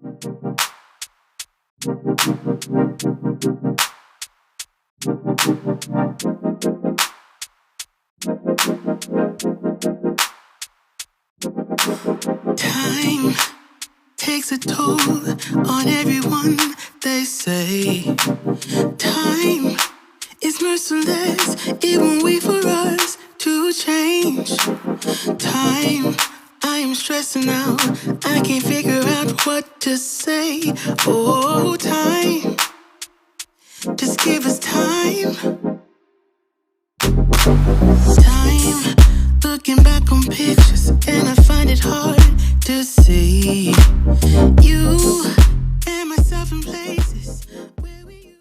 Time takes a toll on everyone, they say. Time is merciless, it won't wait for us to change. Time, I am stressing out, I can't figure out what to say. Oh, time, just give us time. Time, looking back on pictures, and I find it hard to see you and myself in places where we used.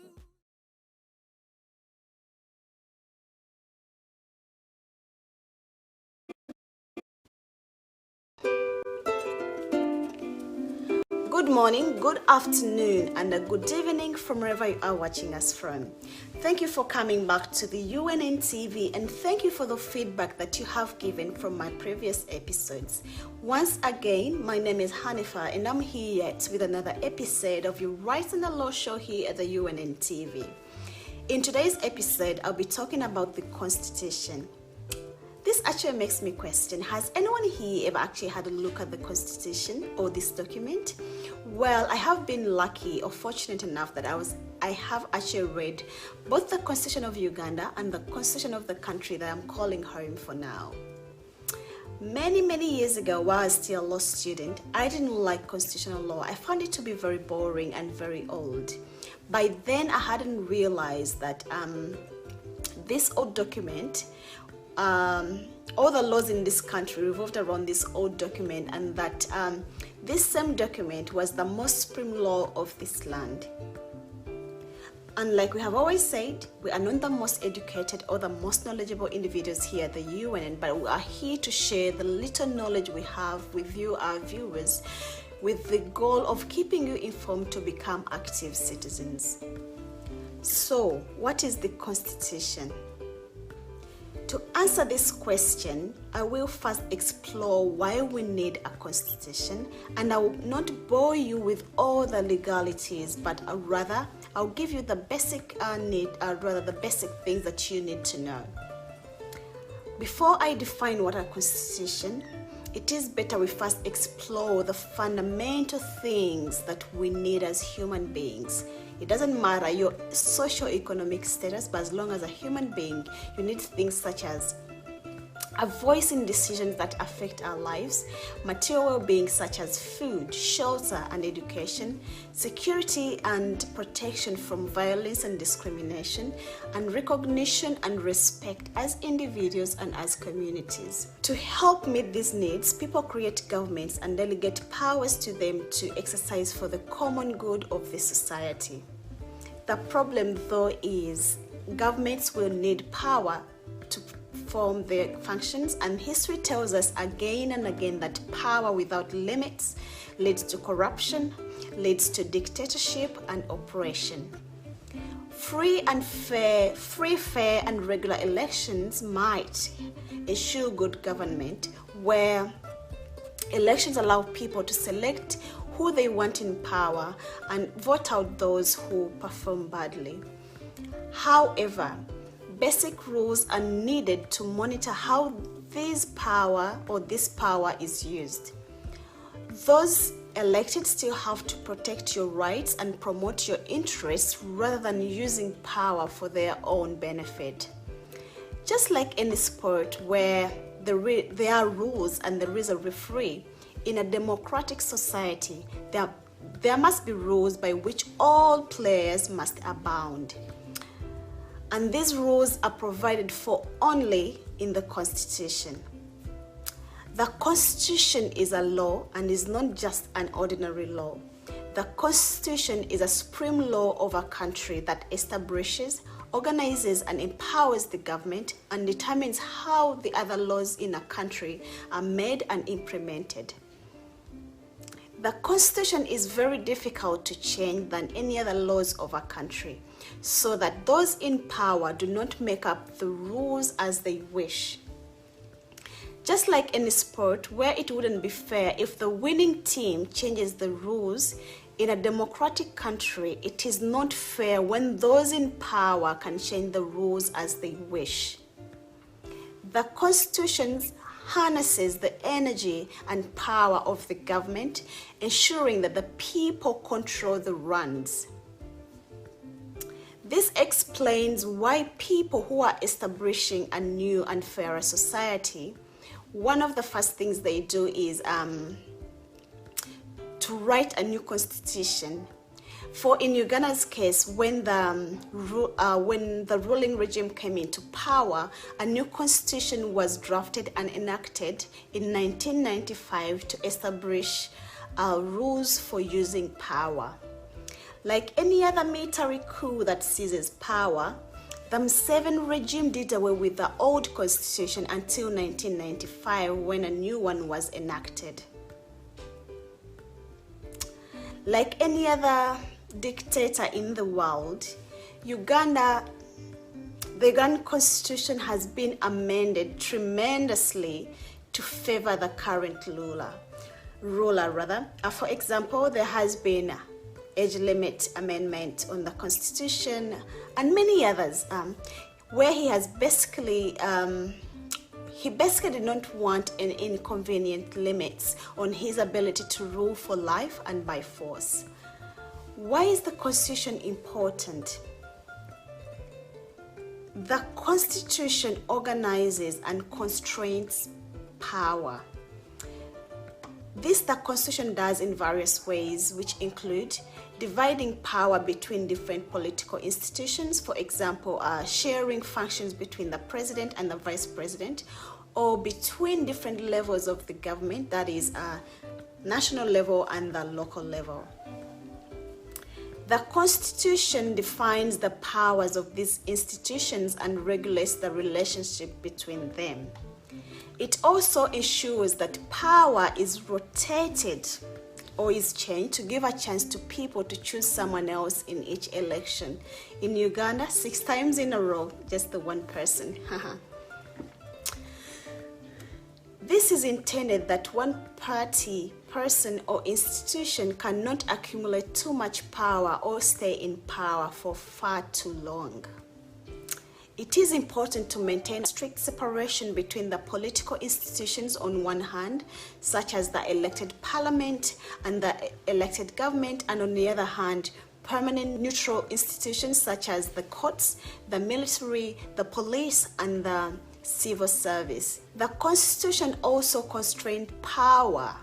Good morning, good afternoon, and a good evening from wherever you are watching us from. Thank you for coming back to the UNN TV, and thank you for the feedback that you have given from my previous episodes. Once again, my name is Hanifa, and I'm here yet with another episode of your Rights and the Law show here at the UNN TV. In today's episode, I'll be talking about the Constitution. This actually makes me question, has anyone here ever actually had a look at the Constitution or this document? Well, I have been lucky or fortunate enough that I have actually read both the Constitution of Uganda and the Constitution of the country that I'm calling home for now. Many years ago, while I was still a law student, I didn't like constitutional law. I found it to be very boring and very old. By then, I hadn't realized that this old document, all the laws in this country revolved around this old document, and that this same document was the most supreme law of this land. And like we have always said, we are not the most educated or the most knowledgeable individuals here at the UNN, but we are here to share the little knowledge we have with you, our viewers, with the goal of keeping you informed to become active citizens. So, what is the Constitution? To answer this question, I will first explore why we need a constitution, and I will not bore you with all the legalities, but rather I'll give you the basic the basic things that you need to know. Before I define what a constitution, it is better we first explore the fundamental things that we need as human beings. It doesn't matter your socio-economic status, but as long as a human being, you need things such as a voice in decisions that affect our lives, material well-being such as food, shelter and education, security and protection from violence and discrimination, and recognition and respect as individuals and as communities. To help meet these needs, people create governments and delegate powers to them to exercise for the common good of the society. The problem, though, is governments will need power to perform their functions, and history tells us again and again that power without limits leads to corruption, leads to dictatorship and oppression. Free, fair, and regular elections might ensure good government, where elections allow people to select who they want in power and vote out those who perform badly. However, basic rules are needed to monitor how this power is used. Those elected still have to protect your rights and promote your interests rather than using power for their own benefit. Just like any sport where there are rules and there is a referee, in a democratic society, there must be rules by which all players must abound. And these rules are provided for only in the Constitution. The Constitution is a law and is not just an ordinary law. The Constitution is a supreme law of a country that establishes, organizes, and empowers the government and determines how the other laws in a country are made and implemented. The Constitution is very difficult to change than any other laws of a country, so that those in power do not make up the rules as they wish. Just like in a sport where it wouldn't be fair if the winning team changes the rules, in a democratic country, it is not fair when those in power can change the rules as they wish. The Constitution harnesses the energy and power of the government, ensuring that the people control the reins. This explains why people who are establishing a new and fairer society, one of the first things they do is to write a new constitution. For in Uganda's case, when the ruling regime came into power, a new constitution was drafted and enacted in 1995 to establish rules for using power. Like any other military coup that seizes power, the Museveni regime did away with the old constitution until 1995 when a new one was enacted. Like any other dictator in the world, the Ugandan constitution has been amended tremendously to favor the current ruler. For example, there has been age limit amendment on the constitution and many others, where he basically did not want any inconvenient limits on his ability to rule for life and by force. Why is the Constitution important? The Constitution organizes and constrains power. This the Constitution does in various ways, which include dividing power between different political institutions, for example, sharing functions between the president and the vice president, or between different levels of the government, that is, national level and the local level. The Constitution defines the powers of these institutions and regulates the relationship between them. It also ensures that power is rotated or is changed to give a chance to people to choose someone else in each election. In Uganda, 6 times in a row, just the one person. This is intended that one party, person, or institution cannot accumulate too much power or stay in power for far too long. It is important to maintain strict separation between the political institutions on one hand, such as the elected parliament and the elected government, and on the other hand, permanent neutral institutions such as the courts, the military, the police, and the civil service. The Constitution also constrained power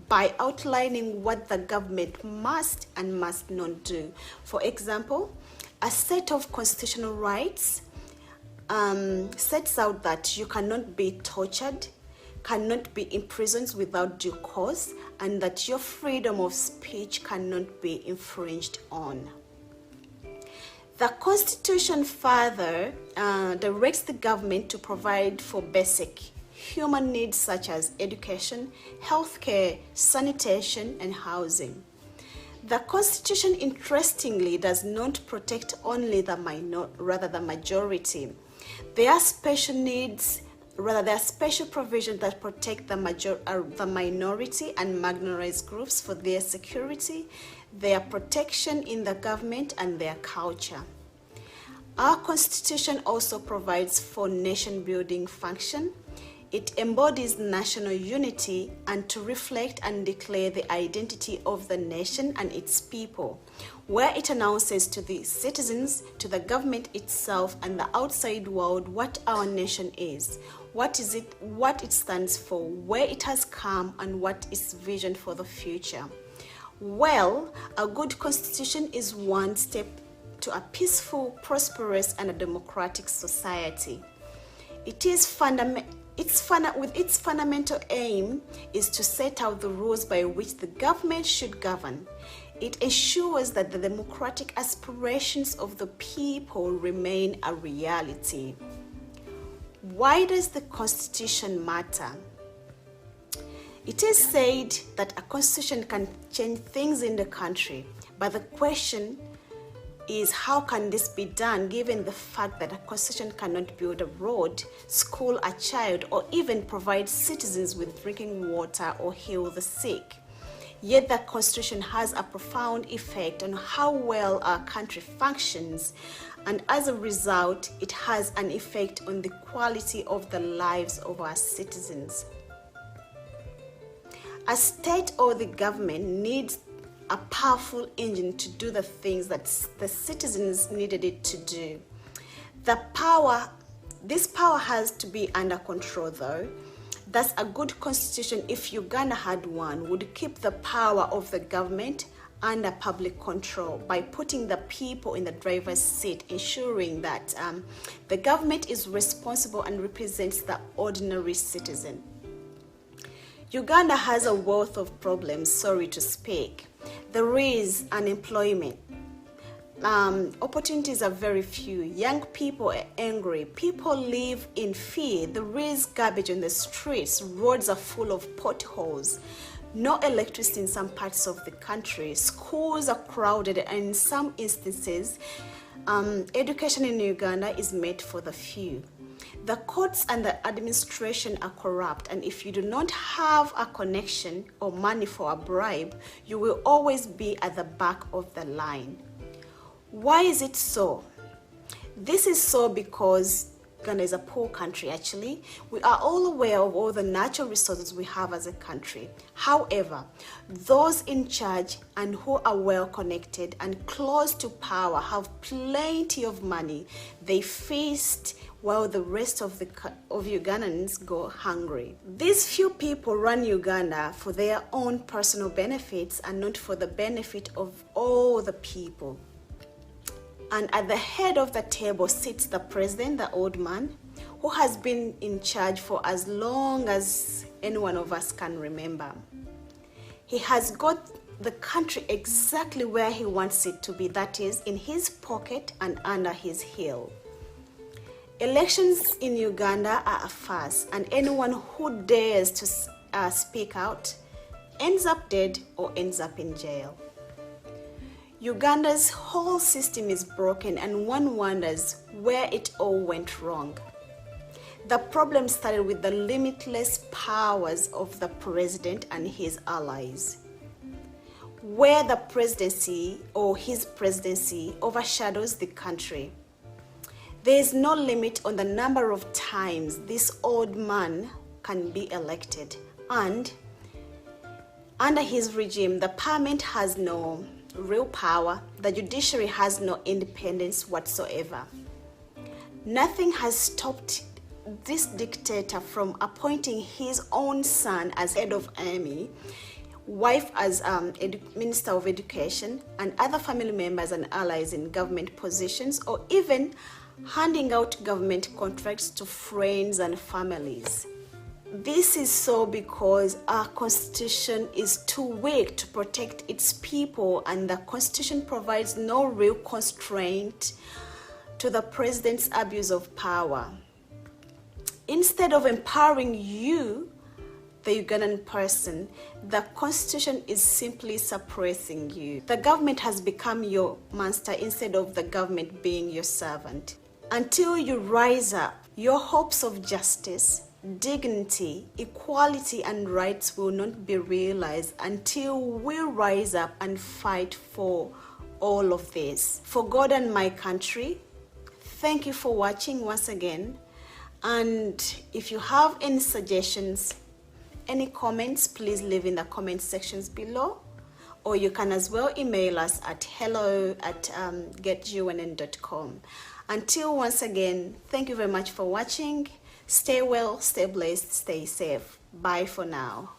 by outlining what the government must and must not do. For example, a set of constitutional rights sets out that you cannot be tortured, cannot be imprisoned without due cause, and that your freedom of speech cannot be infringed on. The Constitution further directs the government to provide for basic human needs such as education, healthcare, sanitation, and housing. The Constitution, interestingly, does not protect only the majority. There are special provisions that protect the minority and marginalized groups for their security, their protection in the government, and their culture. Our Constitution also provides for nation-building function. It embodies national unity and to reflect and declare the identity of the nation and its people, where it announces to the citizens, to the government itself, and the outside world what our nation is, what it stands for, where it has come, and what its vision for the future. Well, a good constitution is one step to a peaceful, prosperous, and a democratic society. Its fundamental aim is to set out the rules by which the government should govern. It ensures that the democratic aspirations of the people remain a reality. Why does the Constitution matter? It is said that a constitution can change things in the country, but the question is how can this be done given the fact that a constitution cannot build a road, school a child, or even provide citizens with drinking water or heal the sick. Yet the constitution has a profound effect on how well our country functions, and as a result, it has an effect on the quality of the lives of our citizens. A state or the government needs a powerful engine to do the things that the citizens needed it to do. This power has to be under control though. Thus, a good constitution, if Uganda had one, would keep the power of the government under public control by putting the people in the driver's seat, ensuring that the government is responsible and represents the ordinary citizen. Uganda has a wealth of problems, sorry to speak. There is unemployment. Opportunities are very few. Young people are angry. People live in fear. There is garbage on the streets. Roads are full of potholes. No electricity in some parts of the country. Schools are crowded, and in some instances, education in Uganda is made for the few. The courts and the administration are corrupt, and if you do not have a connection or money for a bribe, you will always be at the back of the line. Why is it so? This is so because Uganda is a poor country actually. We are all aware of all the natural resources we have as a country. However, those in charge and who are well connected and close to power have plenty of money. They feast while the rest of Ugandans go hungry. These few people run Uganda for their own personal benefits and not for the benefit of all the people. And at the head of the table sits the president, the old man, who has been in charge for as long as any one of us can remember. He has got the country exactly where he wants it to be, that is, in his pocket and under his heel. Elections in Uganda are a farce, and anyone who dares to speak out ends up dead or ends up in jail. Uganda's whole system is broken, and one wonders where it all went wrong. The problem started with the limitless powers of the president and his allies, where the presidency or his presidency overshadows the country. There is no limit on the number of times this old man can be elected, and under his regime, the parliament has no real power, the judiciary has no independence whatsoever. Nothing has stopped this dictator from appointing his own son as head of army, wife as Minister of Education, and other family members and allies in government positions, or even handing out government contracts to friends and families. This is so because our constitution is too weak to protect its people, and the constitution provides no real constraint to the president's abuse of power. Instead of empowering you, the Ugandan person, the constitution is simply suppressing you. The government has become your master instead of the government being your servant. Until you rise up, your hopes of justice, dignity, equality, and rights will not be realized until we rise up and fight for all of this. For God and my country, thank you for watching once again. And if you have any suggestions, any comments, please leave in the comment sections below. Or you can as well email us at hello@getunn.com. Until once again, thank you very much for watching. Stay well, stay blessed, stay safe. Bye for now.